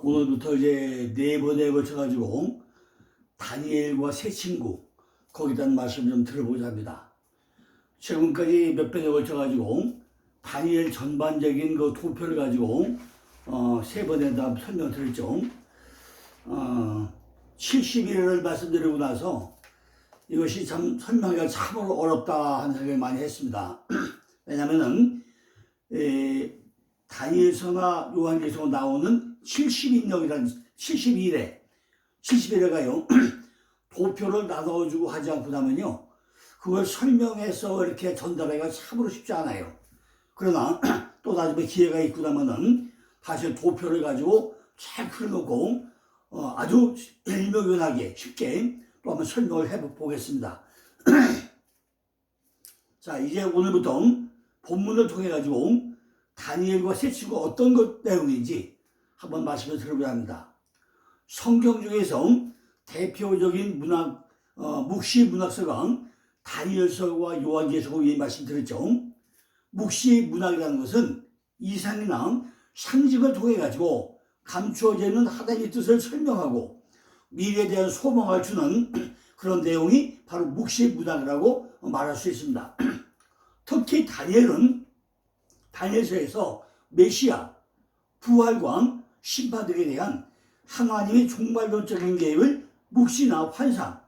오늘부터 이제 4번에 걸쳐가지고 다니엘과 새 친구 거기에 대한 말씀 좀 들어보자 합니다. 지금까지 몇 번에 걸쳐가지고 다니엘 전반적인 그 도표를 가지고 3번에 다 설명드렸죠. 71회를 말씀드리고 나서 이것이 참 설명하기가 참으로 어렵다 하는 생각을 많이 했습니다. 왜냐면은 다니엘서나 요한계시록 나오는 70인역이라는 71회가요 도표를 나눠주고 하지 않고 나면요 그걸 설명해서 이렇게 전달하기가 참으로 쉽지 않아요. 그러나 또 나중에 기회가 있고 나면은 다시 도표를 가지고 잘 풀어놓고 아주 일목요연하게 쉽게 또 한번 설명을 해보겠습니다. 자, 이제 오늘부터 본문을 통해 가지고 다니엘과 새 친구가 어떤 것 내용인지 한번 말씀을 드려보려 합니다. 성경 중에서 대표적인 묵시 문학서가 다니엘서와 요한계시록을 말씀드렸죠. 묵시 문학이라는 것은 이상이나 상징을 통해 가지고 감추어져 있는 하나님의 뜻을 설명하고 미래에 대한 소망을 주는 그런 내용이 바로 묵시 문학이라고 말할 수 있습니다. 특히 다니엘서에서 메시아, 부활과 심판 등에 대한 하나님의 종말론적인 계획을 묵시나 환상,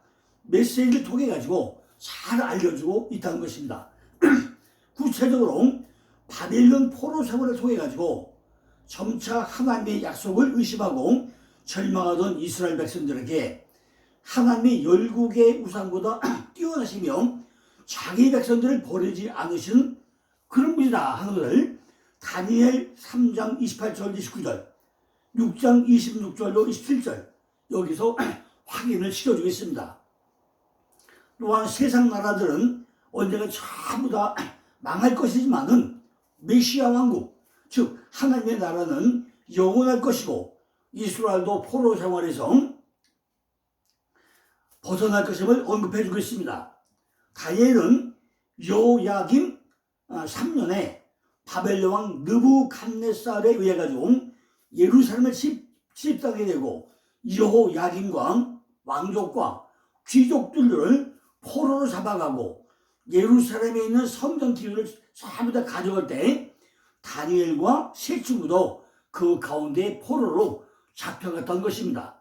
메시지를 통해 가지고 잘 알려주고 있다는 것입니다. 구체적으로 바벨론 포로 생활을 통해 가지고 점차 하나님의 약속을 의심하고 절망하던 이스라엘 백성들에게 하나님의 열국의 우상보다 뛰어나시며 자기 백성들을 버리지 않으시는 그런 분이다 하는 것을 다니엘 3장 28절 29절 6장 26절로 27절 여기서 확인을 시켜주겠습니다. 또한 세상 나라들은 언젠가 전부 다 망할 것이지만은 메시아 왕국 즉 하나님의 나라는 영원할 것이고 이스라엘도 포로 생활에서 벗어날 것임을 언급해 주고 있습니다. 다니엘은 요야김 3년에 바벨론 왕 느부갓네살에 의해 가지고 예루살렘을 침입하게 되고 여호야김과 왕족과 귀족들을 포로로 잡아가고 예루살렘에 있는 성전 기물을 전부 다 가져갈 때 다니엘과 새 친구도 그 가운데 포로로 잡혀갔던 것입니다.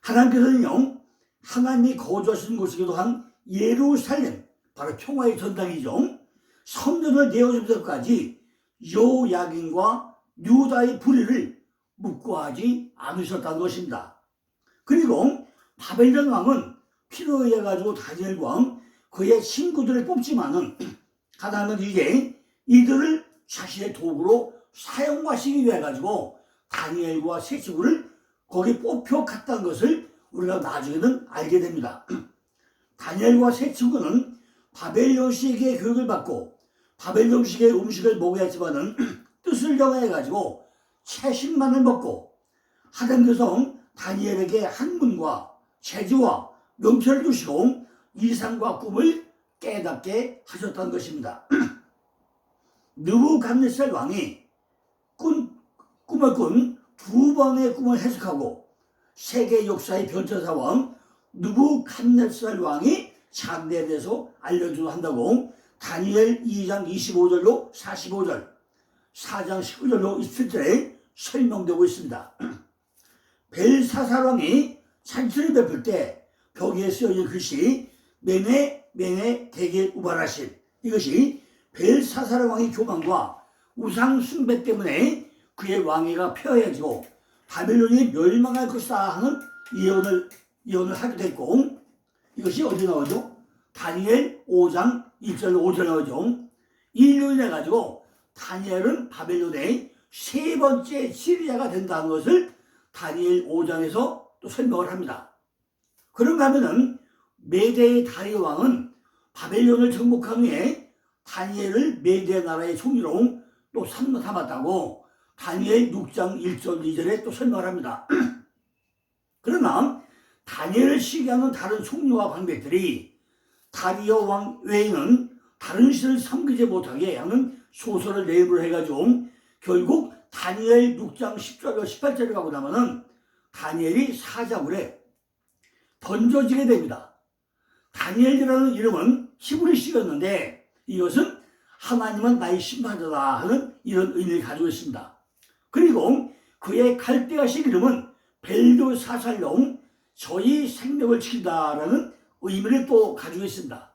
하나님께서는요 하나님이 거주하시는 곳이기도 한 예루살렘 바로 평화의 전당이죠. 성전을 내어주면서까지 요야긴과 유다의 불의를 묵과하지 않으셨다는 것입니다. 그리고 바벨론 왕은 필요에 의해 가지고 다니엘과 그의 친구들을 뽑지만은 하나님은 이제 이들을 자신의 도구로 사용하시기 위해 가지고 다니엘과 새 친구를 거기 뽑혀 갔다는 것을 우리가 나중에는 알게 됩니다. 다니엘과 새 친구는 바벨론식의 교육을 받고 바벨론식의 음식을 먹어야 했지만은 뜻을 정해 가지고 채식만을 먹고 하나님께서 다니엘에게 한문과 재주와 명철을 주시고 이상과 꿈을 깨닫게 하셨다는 것입니다. 느부갓네살 왕이 꿈을 꾼 2번의 꿈을 해석하고 세계 역사의 변천사왕 느부갓네살 왕이 장래에 대해서 알려주려 한다고 다니엘 2장 25절로 45절 4장 19절로 27절에 설명되고 있습니다. 벨사살 왕이 찬치를 베풀 때 벽에 쓰여진 글씨 메네 대게 우발하신 이것이 벨사살 왕의 교만과 우상 숭배 때문에 그의 왕위가 폐허해지고 바벨론이 멸망할 것이다 하는 예언을 하게 됐고 이것이 어디 나오죠? 다니엘 5장 1절 5절 나오죠. 이 일로 인해 가지고 다니엘은 바벨론의 세 번째 지리자가 된다는 것을 다니엘 5장에서 또 설명을 합니다. 그런가 하면은 메대의 다리오 왕은 바벨론을 정복한 후에 다니엘을 메대 나라의 총리로 또 삼았다고 다니엘 6장 1절 2절에 또 설명을 합니다. 그러나 다니엘을 시기하는 다른 총리와 방백들이 다리오 왕 외에는 다른 신을 섬기지 못하게 하는 소설을 내입을 해가지고 결국 다니엘 6장 10절 18절에 가고 나면은 다니엘이 사자굴에 던져지게 됩니다. 다니엘이라는 이름은 히브리식이었는데 이것은 하나님은 나의 심판자다 하는 이런 의미를 가지고 있습니다. 그리고 그의 갈대아식 이름은 벨드사살용 저희 생명을 지킨다라는 의미를 또 가지고 있습니다.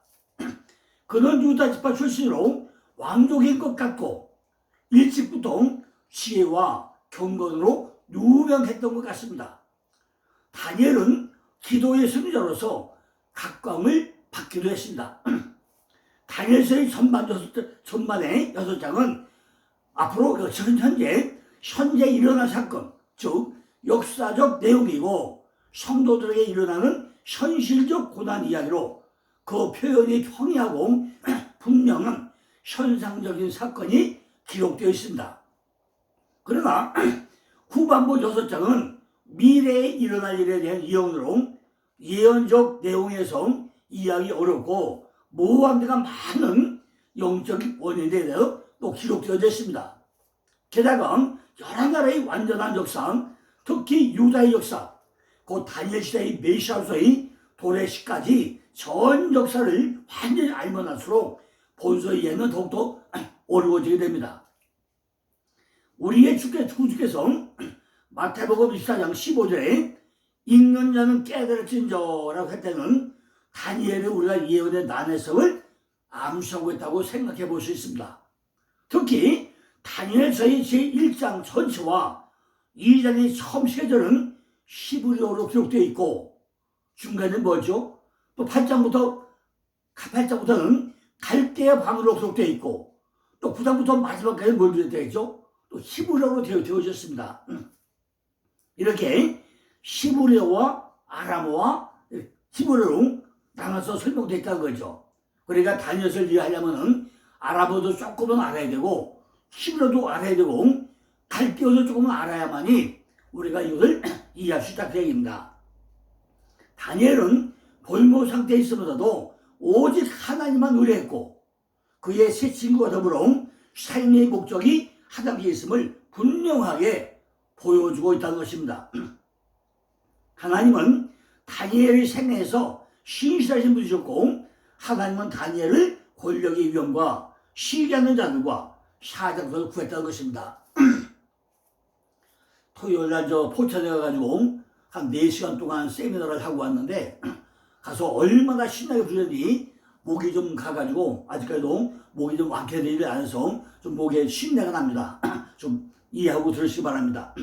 그는 유다 지파 출신으로 왕족인 것 같고 일찍부터 지혜와 경건으로 유명했던 것 같습니다. 다니엘은 기도의 승리자로서 각광을 받기도 했습니다. 다니엘서의 전반의 6장은 앞으로 현재 일어난 사건, 즉 역사적 내용이고 성도들에게 일어나는 현실적 고난 이야기로 그 표현이 평이하고 분명한 현상적인 사건이 기록되어 있습니다. 그러나 후반부 6장은 미래에 일어날 일에 대한 예언으로 예언적 내용에서 이해하기 어렵고 모호한 데가 많은 영적인 원인에 대해서 또 기록되어져 있습니다. 게다가 여러 나라의 완전한 역사, 특히 유다의 역사, 곧 다니엘 시대의 메시아로서의 도래시까지 전 역사를 완전히 알면 할수록 본서 이해는 더욱더 어려워지게 됩니다. 우리의 구주께서 마태복음 24장 15절에 읽는 자는 깨달을진저라고 할 때는 다니엘의 우리가 예언의 난해성을 암시하고 있다고 생각해 볼 수 있습니다. 특히 다니엘서의 제1장 전체와 2장의 처음 3절은 히브리어로 기록되어 있고 중간에는 뭐죠? 또 8장부터는 갈대아 방으로 기록되어 있고 또 9장부터 마지막까지 뭘 되어 있죠? 또 히브리어로 되어졌습니다. 이렇게 히브리어와 아람어와 히브리어로 나눠서 설명되어 있다는 거죠. 그러니까 다니엘서를 이해하려면은 아람어도 조금은 알아야 되고 히브리어도 알아야 되고 갈대어도 조금은 알아야만이 우리가 이것을 이해할 수 있다 그 얘기입니다. 다니엘은 볼모 상태에 있으면서도 오직 하나님만 의뢰했고 그의 세 친구와 더불어 삶의 목적이 하나님께 있음을 분명하게 보여주고 있다는 것입니다. 하나님은 다니엘의 생애에서 신실하신 분이셨고 하나님은 다니엘을 권력의 위험과 시기하는 자들과 사자들을 구했다는 것입니다. 토요일날 포천에 가가지고 한 4시간 동안 세미나를 하고 왔는데 가서 얼마나 신나게 부르니 목이 좀 가가지고 아직까지도 목이 좀 완쾌되지 않아서 좀 목에 쉰내가 납니다. 좀 이해하고 들으시기 바랍니다.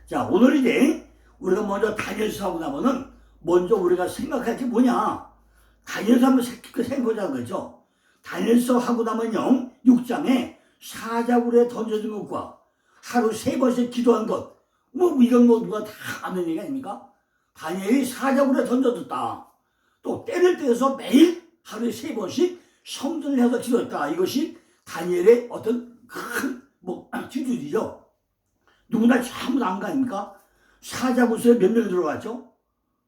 자, 오늘 이제 우리가 먼저 다니엘서 하고 나면은 먼저 우리가 생각할 게 뭐냐? 다니엘서 한번 생각하자는 거죠. 다니엘서 하고 나면요 6장에 사자굴에 던져진 것과 하루 3번씩 기도한 것, 이건 누가 다 아는 얘기 아닙니까? 다니엘이 사자굴에 던져졌다. 또 때를 떼서 매일 하루에 3번씩 성전을 해서 기도했다. 이것이 다니엘의 어떤 큰 기준이죠. 누구나 전부 다 안 거 아닙니까? 사자굴 속에 몇 명이 들어갔죠?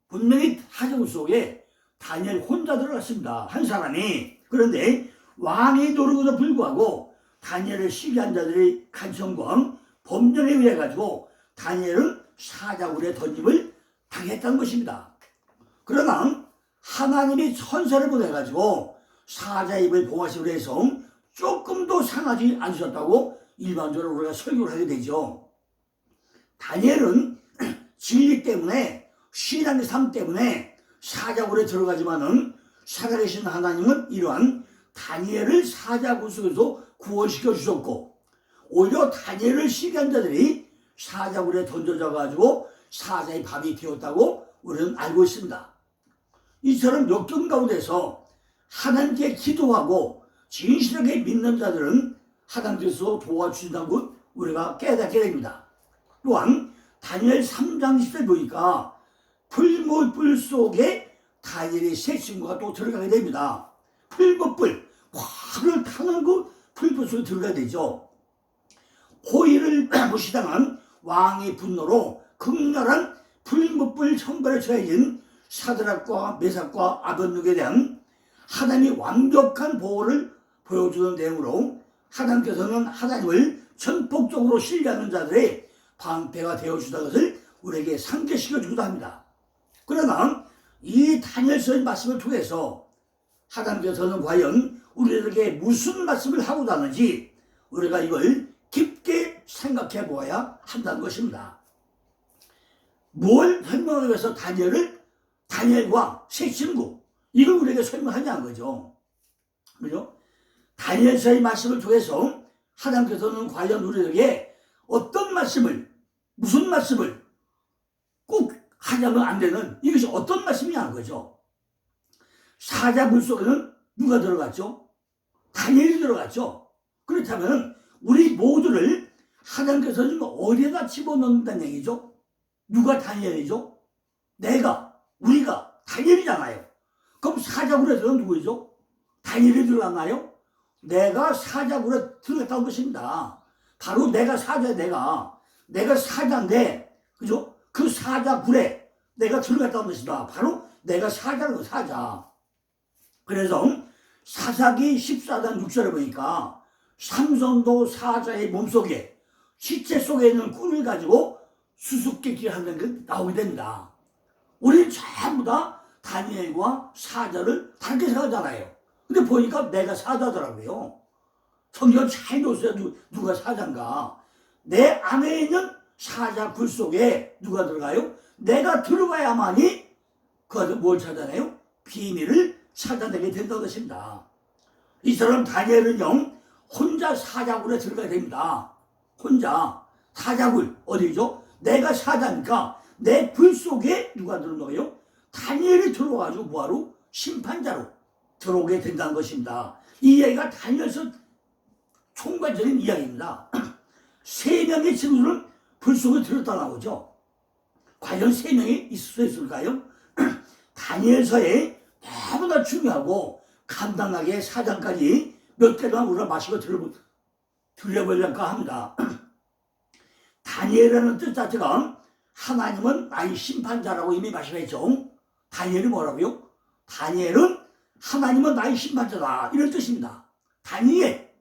분명히 사자굴 속에 다니엘 혼자 들어갔습니다. 한 사람이. 그런데 왕이 노르고도 불구하고 다니엘을 시기한 자들의 간청과 범죄에 의해 가지고 다니엘은 사자굴에 던짐을 당했다는 것입니다. 그러나 하나님이 천사를 보내가지고 사자 입을 봉하심을 해서 조금도 상하지 않으셨다고 일반적으로 우리가 설교를 하게 되죠. 다니엘은 진리 때문에 신앙의 삶 때문에 사자굴에 들어가지만은 살아계신 하나님은 이러한 다니엘을 사자굴 속에서 구원시켜 주셨고 오히려 다니엘을 시기한 자들이 사자굴에 던져져 가지고 사자의 밥이 되었다고 우리는 알고 있습니다. 이처럼 역경 가운데서 하나님께 기도하고 진실하게 믿는 자들은 하나님께서 도와주신다는 것 우리가 깨닫게 됩니다. 또한 다니엘 3장 10절 보니까 풀무불 속에 다니엘의 세 친구가 또 들어가게 됩니다. 풀무불, 화를 타는 그 풀무불 속에 들어가게 되죠. 호의를 무시당한 왕의 분노로 극렬한 풀무불 천벌에 처해진 사드락과 메삭과 아벳느고에 대한 하나님이 완벽한 보호를 보여주는 내용으로 하나님께서는 하나님을 전폭적으로 신뢰하는 자들의 방패가 되어주는 것을 우리에게 상기시켜 주기도 합니다. 그러나 이 다니엘서의 말씀을 통해서 하나님께서는 과연 우리에게 무슨 말씀을 하고자 하는지 우리가 이걸 깊게 생각해 보아야 한다는 것입니다. 뭘 설명하기 위해서 다니엘과 세 친구 이걸 우리에게 설명하냐는 거죠. 그죠? 다니엘서의 말씀을 통해서 하나님께서는 과연 우리에게 어떤 말씀을, 무슨 말씀을 꼭 하자면 안 되는 이것이 어떤 말씀이냐는 거죠. 사자 물속에는 누가 들어갔죠? 다니엘이 들어갔죠. 그렇다면 우리 모두를 하나님께서 지금 어디에다 집어넣는다는 얘기죠? 누가 다니엘이죠? 우리가 다니엘이잖아요. 그럼 사자굴에서는 누구죠? 다니엘이 들어갔나요? 내가 사자굴에 들어갔다는 것입니다. 바로 내가 사자야. 내가 사자인데, 그죠? 그 사자굴에 내가 들어갔다는 것이다. 바로 내가 사자라고, 사자. 그래서 사사기 14장 6절에 보니까 삼손도 사자의 몸속에 시체 속에 있는 꿀을 가지고 수수께끼를 하는 게 나오게 됩니다. 우리는 전부 다 다니엘과 사자를 다르게 생각하잖아요. 근데 보니까 내가 사자더라고요. 성경 잘 보세요. 누가 사자인가. 내 안에 있는 사자 굴 속에 누가 들어가요? 내가 들어가야만이 그것을 뭘 찾아내요? 비밀을 찾아내게 된다는 것입니다. 이 사람 다니엘은요 혼자 사자굴에 들어가야 됩니다. 혼자 사자굴 어디죠? 내가 사자니까 내 굴 속에 누가 들어가요? 다니엘이 들어가가지고 뭐하러? 심판자로 들어오게 된다는 것입니다. 이 이야기가 다니엘서 총괄적인 이야기입니다. 세 명의 친구들은 불 속에 들었다 나오죠. 과연 세 명이 있을 수 있을까요? 다니엘서에 너무나 중요하고 간단하게 4장까지 몇 개만 우리가 마시고 들려보려까 합니다. 다니엘이라는 뜻 자체가 하나님은 나의 심판자라고 이미 말씀했죠. 다니엘이 뭐라고요? 다니엘은 하나님은 나의 심판자다 이런 뜻입니다. 다니엘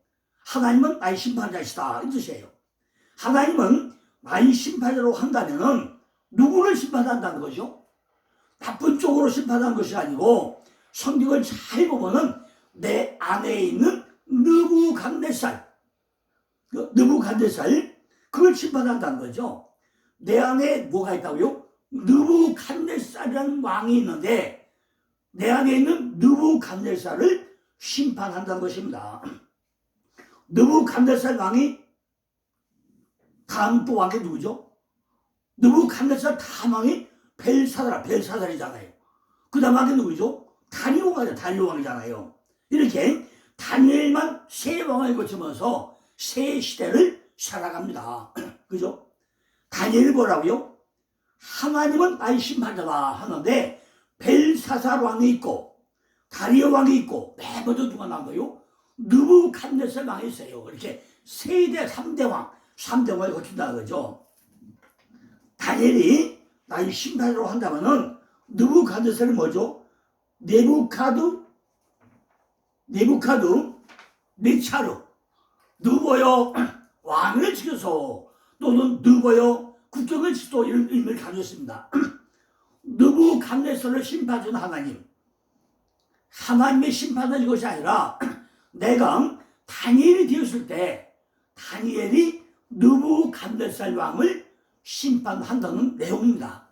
하나님은 나의 심판자이시다 이 뜻이에요. 하나님은 나의 심판자로 한다면 누구를 심판한다는 거죠? 나쁜 쪽으로 심판하는 것이 아니고 성경을 잘 보면은 내 안에 있는 느부갓네살 그걸 심판한다는 거죠. 내 안에 뭐가 있다고요? 느부갓네살이라는 왕이 있는데 내 안에 있는 느부갓네살을 심판한다는 것입니다. 느부갓네살 왕이 다음 또 왕이 누구죠? 느부갓네살 다음 왕이 벨사살이잖아요. 그 다음 왕이 누구죠? 다리오 왕이잖아요. 이렇게 다니엘만 세 왕을 거치면서 세 시대를 살아갑니다. 그죠? 다니엘이 뭐라고요? 하나님은 나의 심판자다 하는데 벨사살 왕이 있고 다리오 왕이 있고 맨 먼저 누가 나온 거요? 느부갓네살 왕이 있어요. 이렇게 세대 3대 왕을 거친다는 거죠. 다니엘이 나의 심판자로 한다면은 느부갓네살이 뭐죠? 네부카드 누보여 왕을 지켜서 또는 누보여 국경을 지켜 이런 의미를 가지고 있습니다. 느부갓네살을 심판하는 하나님의 심판은 이것이 아니라 내가 다니엘이 되었을 때 다니엘이 느부갓네살 왕을 심판한다는 내용입니다.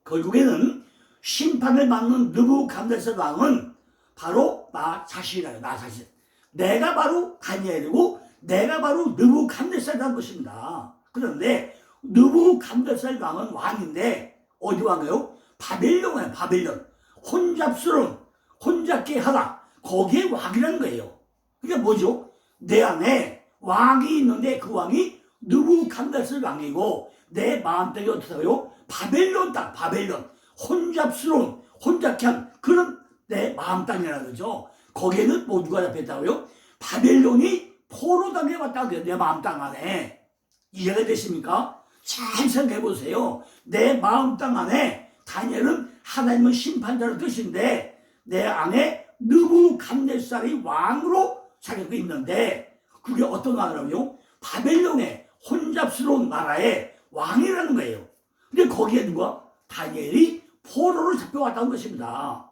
결국에는 심판을 받는 느부갓네살 왕은 바로 나 자신이라요. 나 자신. 내가 바로 다니엘이고 내가 바로 느부갓네살이라는 것입니다. 그런데 느부갓네살 왕은 왕인데 어디 왕이에요? 바벨론이에요. 바벨론. 혼잡스러운 혼잡게 하다. 거기에 왕이라는 거예요. 그게 뭐죠? 내 안에 왕이 있는데 그 왕이 느부갓네살 왕이고 내 마음속에 어떻게 하요? 바벨론 땅, 바벨론. 혼잡스러운 혼잡케 한 그런 내 마음 땅이라는 거죠. 거기에는 뭐 누가 잡혔다고요? 바벨론이 포로당해 왔다고요. 내 마음 땅 안에. 이해가 되십니까? 잘 생각해 보세요. 내 마음 땅 안에 다니엘은 하나님은 심판자라는 뜻인데 내 안에 느부갓네살이 왕으로 자리하고 있는데 그게 어떤 왕이라고요? 바벨론의 혼잡스러운 나라의 왕이라는 거예요. 근데 거기에 누가? 다니엘이 포로로 잡혀왔다는 것입니다.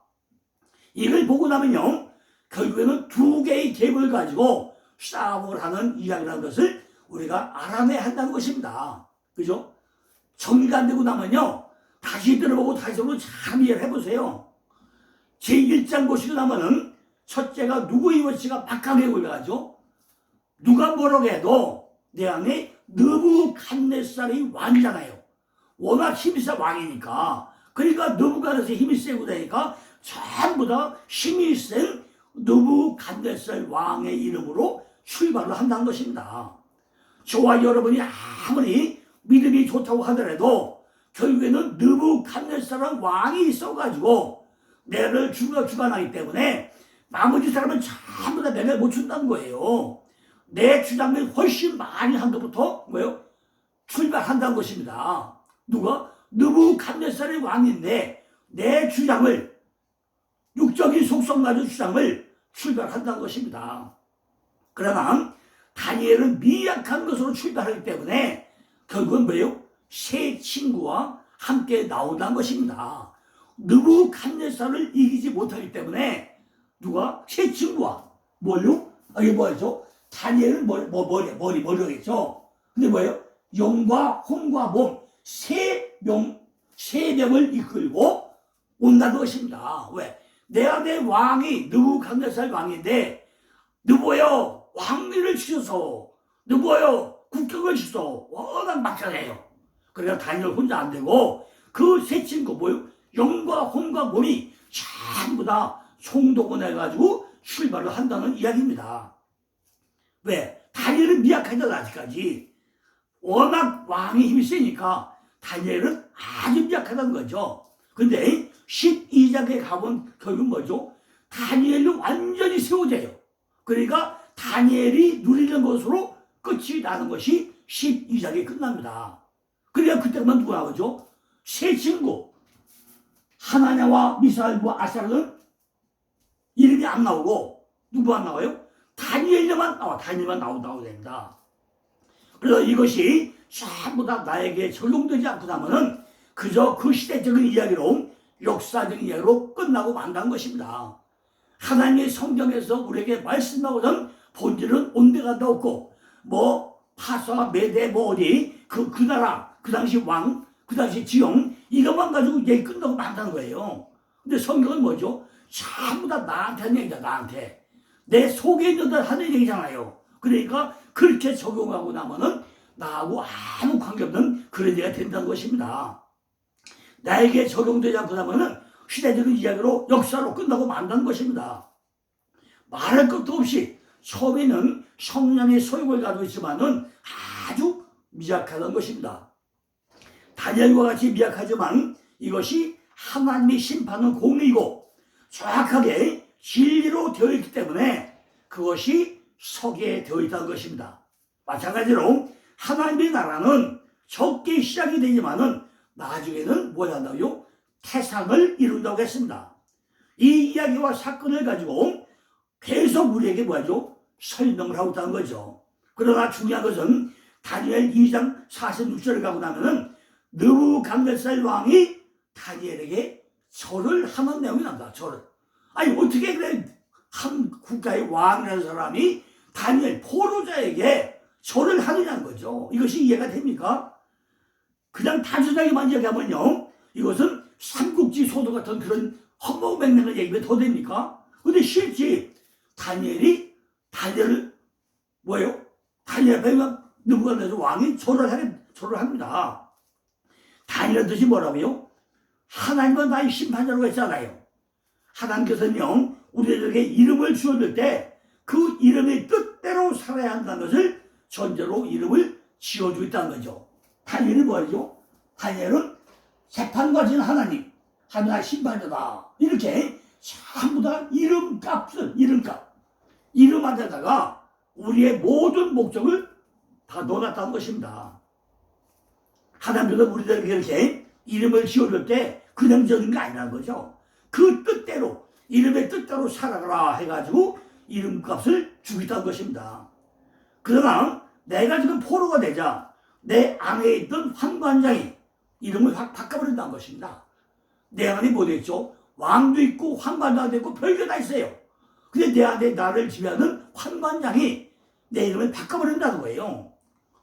이걸 보고 나면요, 결국에는 두 개의 계획을 가지고 싸움을 하는 이야기라는 것을 우리가 알아내야 한다는 것입니다. 그죠? 정리가 안 되고 나면요, 다시 들어보고 다시 들어보고 잘 이해를 해보세요. 제1장 보시고 나면은 첫째가 누구의 위치가 막강하게 올라가죠? 누가 뭐라고 해도 내 안에 느부갓네살이 왕이잖아요. 워낙 힘이 세 왕이니까. 그러니까 느부갓네살 힘이 세고 되니까 전부 다 힘이 센 느부갓네살 왕의 이름으로 출발을 한다는 것입니다. 저와 여러분이 아무리 믿음이 좋다고 하더라도 결국에는 느부갓네살은 왕이 있어가지고 내를 주관하기 때문에 나머지 사람은 전부 다 내를 못 준다는 거예요. 내 주장을 훨씬 많이 한 것부터 뭐예요? 출발한다는 것입니다. 누가? 느부갓네살의 왕인데 내 주장을, 육적인 속성 가지고 주장을 출발한다는 것입니다. 그러나 다니엘은 미약한 것으로 출발하기 때문에 결국은 뭐예요? 새 친구와 함께 나온다는 것입니다. 느부갓네살을 이기지 못하기 때문에 누가? 새 친구와 뭘요? 이게 뭐였죠? 다니엘은 머리겠죠. 근데 뭐예요? 영과 혼과 몸 세 명을 이끌고 온다는 것입니다. 왜? 내 안에 왕이 느부갓네살 왕인데 누구요? 왕위를 주셔서 누구요? 국격을 주셔서 워낙 막강해요. 그러니까 다니엘 혼자 안 되고 그 세 친구 뭐요? 영과 혼과 몸이 전부 다 총동원해가지고 출발을 한다는 이야기입니다. 왜? 다니엘은 미약하잖아 아직까지. 워낙 왕의 힘이 세니까 다니엘은 아주 미약하다는 거죠. 근데 12장에 가본 결국 뭐죠? 다니엘은 완전히 세워져요. 그러니까 다니엘이 누리는 것으로 끝이 나는 것이 12장에 끝납니다. 그러니까 그때만 누가 나오죠? 세 친구 하나냐와 미사엘과 아사르는 이름이 안 나오고 누구 안 나와요? 다니엘만 나와. 다니엘만 나온다고 됩니다. 그래서 이것이 전부 다 나에게 적용되지 않고 나면은 그저 그 시대적인 이야기로 역사적인 이야기로 끝나고 만다는 것입니다. 하나님의 성경에서 우리에게 말씀 나오던 본질은 온데간다 없고 파사 메데 어디 그 나라 그 당시 왕 그 당시 지형 이것만 가지고 얘기 끝나고 만다는 거예요. 근데 성경은 뭐죠? 전부 다 나한테 하는 얘기다. 나한테 내 속에 있는 데 하는 얘기잖아요. 그러니까 그렇게 적용하고 나면은 나하고 아무 관계없는 그런 얘기가 된다는 것입니다. 나에게 적용되지 않고 나면은 시대적인 이야기로 역사로 끝나고 만다는 것입니다. 말할 것도 없이 처음에는 성령의 소욕을 가지고 있지만은 아주 미약하다는 것입니다. 다니엘과 같이 미약하지만 이것이 하나님의 심판은 공의고 정확하게 진리로 되어 있기 때문에 그것이 서기에 되어 있다는 것입니다. 마찬가지로 하나님의 나라는 적게 시작이 되지만은 나중에는 뭘 한다고요? 태산을 이룬다고 했습니다. 이 이야기와 사건을 가지고 계속 우리에게 뭐죠? 설명을 하고 있다는 거죠. 그러나 중요한 것은 다니엘 2장 46절을 가고 나면은 느부갓네살 왕이 다니엘에게 절을 하는 내용이 나옵니다. 절을. 아니 어떻게 그래 한 국가의 왕이라는 사람이 다니엘 포로자에게 절을 하느냐는 거죠. 이것이 이해가 됩니까? 그냥 단순하게만 이야기하면요, 이것은 삼국지 소도 같은 그런 허무맹랑한 얘기가 더 됩니까? 근데 실제 다니엘을 뭐예요? 다니엘 앞에 느부갓네살 왕이 절을 합니다. 다니엘 뜻이 뭐라고요? 하나님은 나의 심판자라고 했잖아요. 하나님께서는요, 우리에게 이름을 지어줄 때 그 이름의 뜻대로 살아야 한다는 것을 전제로 이름을 지어주고 있다는 거죠. 다니엘이 뭐죠? 다니엘은 재판과 진 하나님, 하나님의 심판자다. 이렇게 전부 다 이름값, 이름 안에다가 우리의 모든 목적을 다 넣어놨다는 것입니다. 하나님께서 우리들에게 이렇게 이름을 지어줄 때 그냥 저는 게 아니라는 거죠. 그 뜻대로, 이름의 뜻대로 살아가라 해가지고 이름값을 주겠다는 것입니다. 그러나 내가 지금 포로가 되자 내 안에 있던 황관장이 이름을 확 바꿔버린다는 것입니다. 내 안에 뭐 됐죠? 왕도 있고 황관장도 있고 별게 다 있어요. 근데 내 안에 나를 지배하는 황관장이 내 이름을 바꿔버린다는 거예요.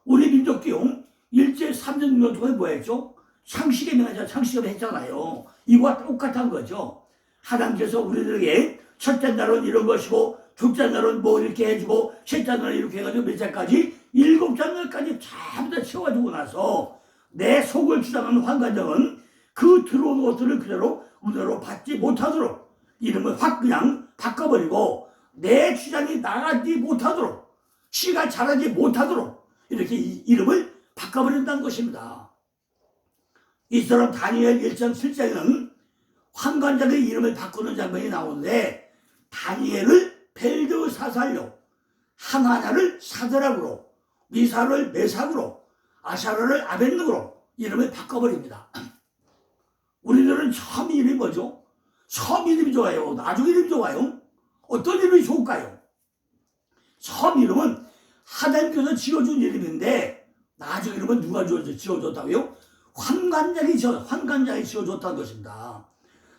우리 민족교용 일제 3년 6년 동안 뭐 했죠? 창시개명하자 창시개명 했잖아요. 이거와 똑같은 거죠. 하나님께서 우리들에게 첫째 날은 이런 것이고 둘째 날은 뭐 이렇게 해주고 셋째 날은 이렇게 해가지고 몇 살까지 7째 날까지 전부 다 채워주고 나서 내 속을 주장하는 황관장은 그 들어온 것들을 그대로 은혜로 받지 못하도록 이름을 확 그냥 바꿔버리고 내 주장이 나가지 못하도록 씨가 자라지 못하도록 이렇게 이름을 바꿔버린다는 것입니다. 이처럼 다니엘 1장 7장에는 황관장의 이름을 바꾸는 장면이 나오는데 다니엘을 벨드사살로, 하나냐를 사드락으로, 미사를 메삭으로, 아샤라를 아벳느고로 이름을 바꿔버립니다. 우리들은 처음 이름이 뭐죠? 처음 이름이 좋아요? 나중 이름이 좋아요? 어떤 이름이 좋을까요? 처음 이름은 하나님께서 지어준 이름인데 나중 이름은 누가 지어줬다고요? 황관장이 지어줬다는 것입니다.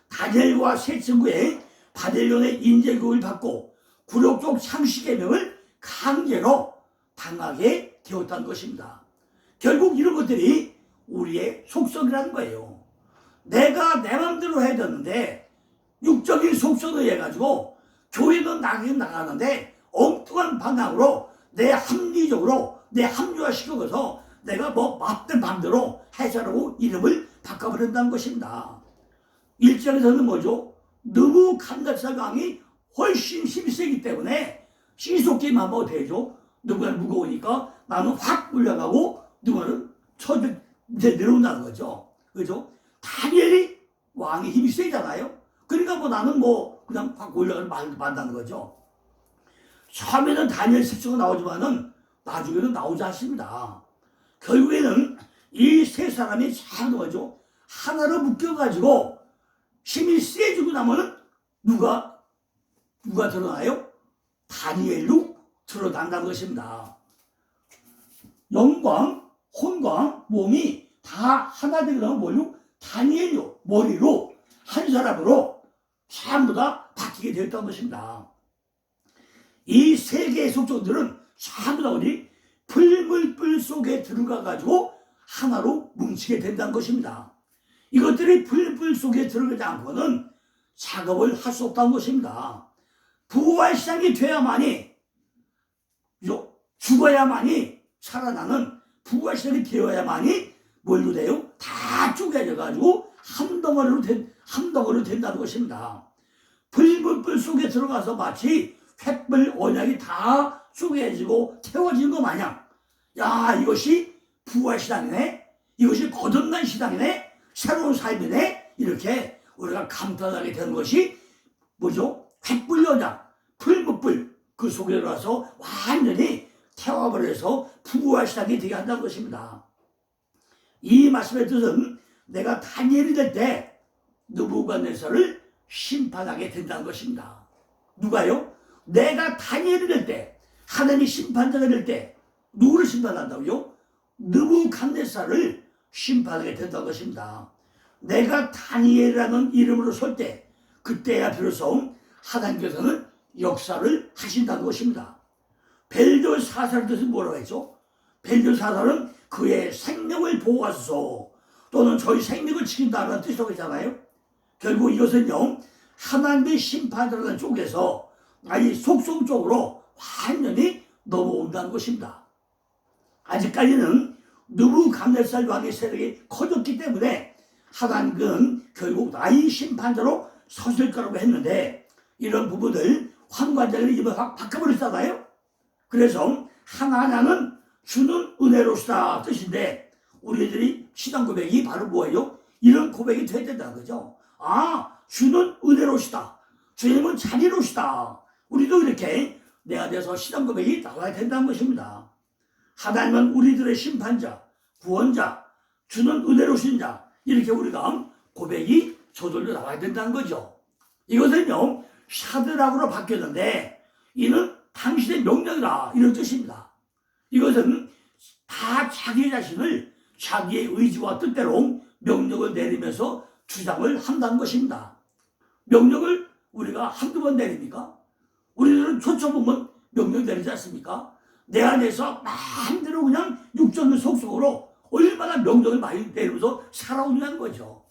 다니엘과 세 친구의 바벨론의 인재교육을 받고 굴욕족 창시개명을 강제로 당하게 되었다는 것입니다. 결국 이런 것들이 우리의 속성이라는 거예요. 내가 내 마음대로 해야 되는데 육적인 속성을 해가지고 교회는 나가긴 나가는데 엉뚱한 방향으로 내 합리적으로 내 합리화시켜서 내가 뭐 마음대로 해설하고 이름을 바꿔버린다는 것입니다. 1장에서는 뭐죠? 느부갓네살 왕이 훨씬 힘이 세기 때문에 시속게임만 하면 되죠. 누구는 무거우니까 나는 확 물려가고 누구는 쳐들 이제 내려온다는 거죠. 그죠? 다니엘이 왕의 힘이 세잖아요. 그러니까 뭐 나는 뭐 그냥 확 올라가는 만다는 거죠. 처음에는 다니엘 색소가 나오지만은 나중에는 나오지 않습니다. 결국에는 이 세 사람이 잘 뭐죠? 하나로 묶여가지고 힘이 세지고 나면은 누가 드러나요? 다니엘로 드러난다는 것입니다. 영광, 혼광, 몸이 다 하나 되게 나면 뭘로? 다니엘로, 머리로, 한 사람으로 전부 다 바뀌게 되었다는 것입니다. 이 세 개의 속성들은 전부 다 어디? 풀물불 속에 들어가가지고 하나로 뭉치게 된다는 것입니다. 이것들이 풀물 속에 들어가지 않고는 작업을 할 수 없다는 것입니다. 부활 시장이 돼야만이, 죽어야만이 살아나는 부활 시장이 되어야만이 뭘로 돼요? 다 쪼개져가지고 한 덩어리로 된다는 것입니다. 풀물불 속에 들어가서 마치 횃불 언약이 다 쪼개지고 태워진 것 마냥, 야, 이것이 부활 시장이네, 이것이 거듭난 시장이네, 새로운 삶이네, 이렇게 우리가 감탄하게 되는 것이 뭐죠? 횃불 언약, 풀물불 그 속에 들어가서 완전히 태워버려서 부활 시장이 되게 한다는 것입니다. 이 말씀의 뜻은 내가 다니엘이 될 때 느부갓네살을 심판하게 된다는 것입니다. 누가요? 내가 다니엘이 될 때, 하나님이 심판자가 될 때 누구를 심판한다고요? 느부갓네살을 심판하게 된다는 것입니다. 내가 다니엘이라는 이름으로 설 때 그때야 비로소 하나님께서는 역사를 하신다는 것입니다. 벨드사살의 뜻은 뭐라고 했죠? 벨드사살은 그의 생명을 보호하소서 또는 저희 생명을 지킨다는 뜻이라고 했잖아요. 결국 이것은요, 하나님의 심판이라는 쪽에서 아니 속성 쪽으로 완전히 넘어온다는 것입니다. 아직까지는 느부갓네살 왕의 세력이 커졌기 때문에 하나님은 결국 나의 심판자로 서실 거라고 했는데 이런 부분을 황관장이 입을 확 바꿔버렸잖아요. 그래서 하나냐는 주는 은혜로시다 뜻인데 우리들이 신앙 고백이 바로 뭐예요? 이런 고백이 돼야 된다는 거죠. 아, 주는 은혜로시다. 주님은 자비로시다. 우리도 이렇게 내 안에서 신앙 고백이 나와야 된다는 것입니다. 하나님은 우리들의 심판자, 구원자, 주는 은혜로신 자 이렇게 우리가 고백이 저절로 나와야 된다는 거죠. 이것은요, 샤드락으로 바뀌었는데 이는 당신의 명령이다 이런 뜻입니다. 이것은 다 자기 자신을 자기의 의지와 뜻대로 명령을 내리면서 주장을 한다는 것입니다. 명령을 우리가 한두 번 내립니까? 우리들은 초점보면 명령 내리지 않습니까? 내 안에서 마음대로 그냥 육적인 속성으로 얼마나 명령을 많이 내리면서 살아오냐는 거죠.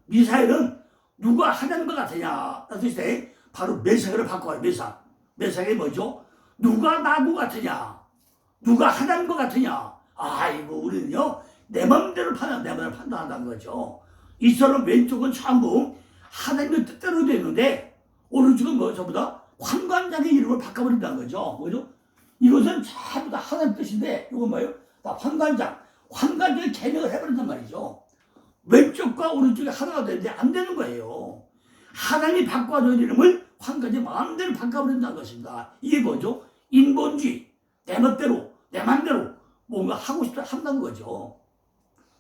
미사엘은 누가 하나님 것 같으냐 했을 때 바로 메삭을 바꿔요. 메삭이 뭐죠? 누가 나무 같으냐? 누가 하나님 것 같으냐? 아이고 우리는요 내 마음대로 판단한다는 거죠. 이처럼 왼쪽은 전부 하나님의 뜻대로 되는데 오른쪽은 뭐 전부 다 환관장의 이름을 바꿔버린다는 거죠. 뭐죠? 이것은 전부 다 하나님 뜻인데 이건 뭐예요? 다 환관장의 개명을 해버린단 말이죠. 왼쪽과 오른쪽이 하나가 되는데 안 되는 거예요. 하나님이 바꿔준 이름을 환관장 마음대로 바꿔버린다는 것입니다. 이게 뭐죠? 인본주의. 내 맘대로 뭔가 하고 싶다 한다는 거죠.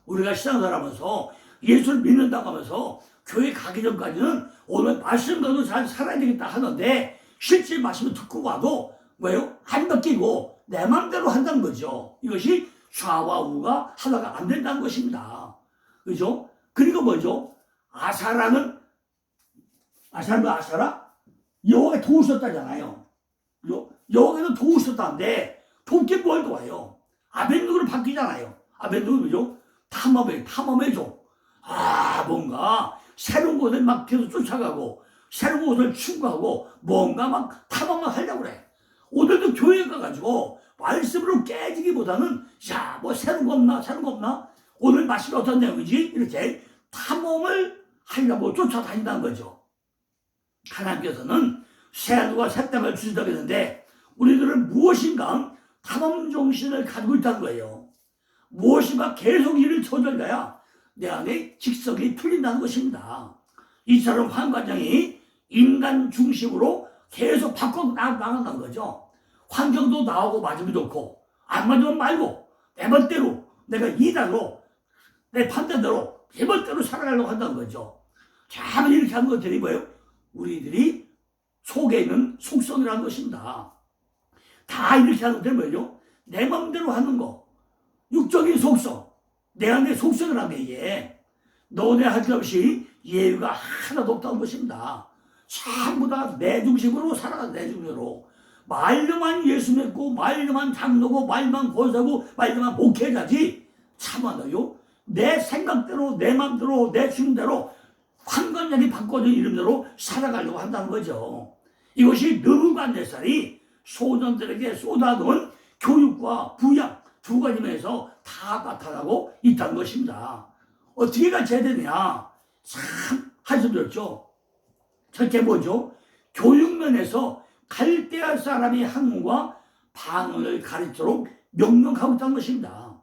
우리가 신앙생활하면서 예수를 믿는다고 하면서 교회 가기 전까지는 오늘 말씀과도 잘 살아야 되겠다 하는데 실제 말씀을 듣고 와도 뭐예요? 안 바뀌고 내 맘대로 한다는 거죠. 이것이 좌와 우가 하나가 안 된다는 것입니다. 그죠? 그리고 뭐죠? 아사라? 여호와가 도우셨다잖아요. 여호와가 도우셨다는데 돕게 뭘 도와요? 아벤누고로 바뀌잖아요. 아벤누고 뭐죠? 탐험해줘. 뭔가 새로운 곳을 막 계속 쫓아가고 새로운 곳을 추구하고 뭔가 막 탐험만 하려고 그래. 오늘도 교회 가가지고 말씀으로 깨지기보다는 뭐 새로운 거 없나? 오늘 말씀이 어떤 내용이지? 이렇게 탐험을 하려고 쫓아다닌다는 거죠. 하나님께서는 새하늘과 새 땅을 주신다고 했는데 우리들은 무엇인가 탐험 정신을 가지고 있다는 거예요. 무엇인가 계속 일을 저질러야 내 안에 직성이 풀린다는 것입니다. 이처럼 환관장이 인간 중심으로 계속 바꿔 나간다는 거죠. 환경도 나오고 맞으면 좋고 안 맞으면 말고 내 멋대로 내가 이단으로 내 판단대로 내 멋대로 살아가려고 한다는 거죠. 참 이렇게 하는 것들이 뭐예요? 우리들이 속에 있는 속성이라는 것입니다. 다 이렇게 하는 것들이 뭐예요? 내 마음대로 하는 거. 육적인 속성. 내 안에 속성이라는 게 이게 너네 할 것 없이 예유가 하나도 없다는 것입니다. 전부 다 내 중심으로 살아가. 내 중심으로. 말로만 예수 믿고 말로만 장로고 말만 권사고 말로만 목회자지 참아도요 내 생각대로 내 마음대로 내 주님대로 환관장이 바꿔준 이름대로 살아가려고 한다는 거죠. 이것이 느부갓네살이 소년들에게 쏟아놓은 교육과 부양 두 가지 면에서 다 나타나고 있다는 것입니다. 어떻게 가르쳐야 되느냐? 참 한숨 들었죠. 첫째 뭐죠? 교육면에서 갈대아 사람의 학문과 방언을 가르치도록 명령하고 있다는 것입니다.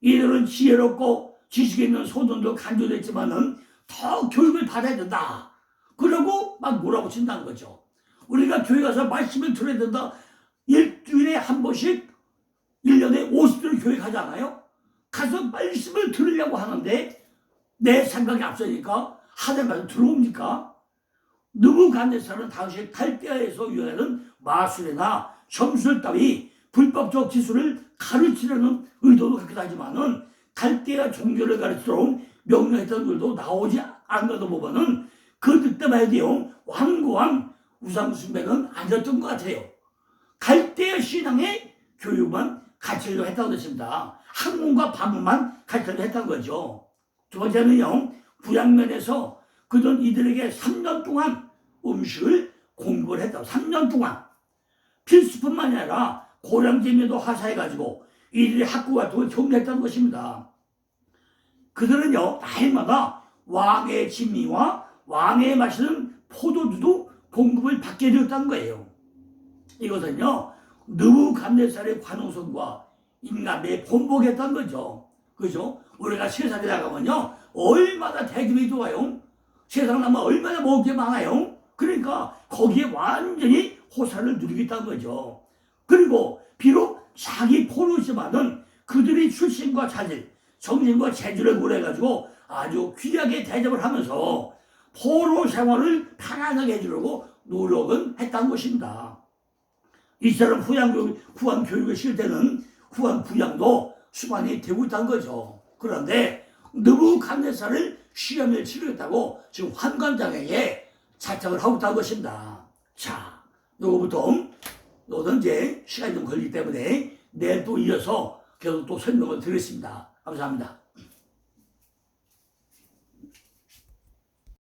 이들은 지혜롭고 지식이 있는 소년도 간주됐지만은 더 교육을 받아야 된다. 그러고 막 몰아붙인다는 거죠. 우리가 교회 가서 말씀을 들어야 된다. 일주일에 한 번씩 1년에 50주를 교회 가잖아요. 가서 말씀을 들으려고 하는데 내 생각이 앞서니까 하는 말씀 들어옵니까? 느부갓네살은 당시 갈대아에서 유행하는 마술이나 점술 따위 불법적 기술을 가르치려는 의도도 갖기도 하지만은 갈대아 종교를 가르치도록 명령했던 글도 나오지 않는 거 보면은 그 뜻대로 해야 돼요. 완고한 우상숭배는 아니었던 것 같아요. 갈대아 신앙의 교육만 가르치려고 했다고 했습니다. 학문과 방문만 가르치려고 했다는 거죠. 두 번째는요, 부양면에서 그들은 이들에게 3년 동안 음식을 공부를 했다고. 3년 동안. 필수뿐만이 아니라 고량제면도 하사해가지고 이들의 학구 같은 걸 경리했다는 것입니다. 그들은요, 날마다 왕의 진미와 왕의 마시는 포도주도 공급을 받게 되었다는 거예요. 이것은요, 느부갓네살의 관용성과 인간의 본보겠다는 거죠. 그죠? 우리가 세상에 나가면요, 얼마나 대접이 좋아요. 세상 나면 얼마나 먹을 게 많아요. 그러니까 거기에 완전히 호사를 누리겠다는 거죠. 그리고 비록 자기 포로지만은 그들이 출신과 자질, 정신과 재주를 고려해가지고 아주 귀하게 대접을 하면서 포로 생활을 편안하게 해주려고 노력은 했다는 것입니다. 이처럼 후한 교육을 시킬 때는 후한 부양도 수반이 되고 있다는 거죠. 그런데 느부갓네살을 시험을 치르겠다고 지금 환관장에게 자청을 하고 있다는 것입니다. 자, 요거는 이제 시간이 좀 걸리기 때문에 내일 또 이어서 계속 또 설명을 드리겠습니다. 감사합니다.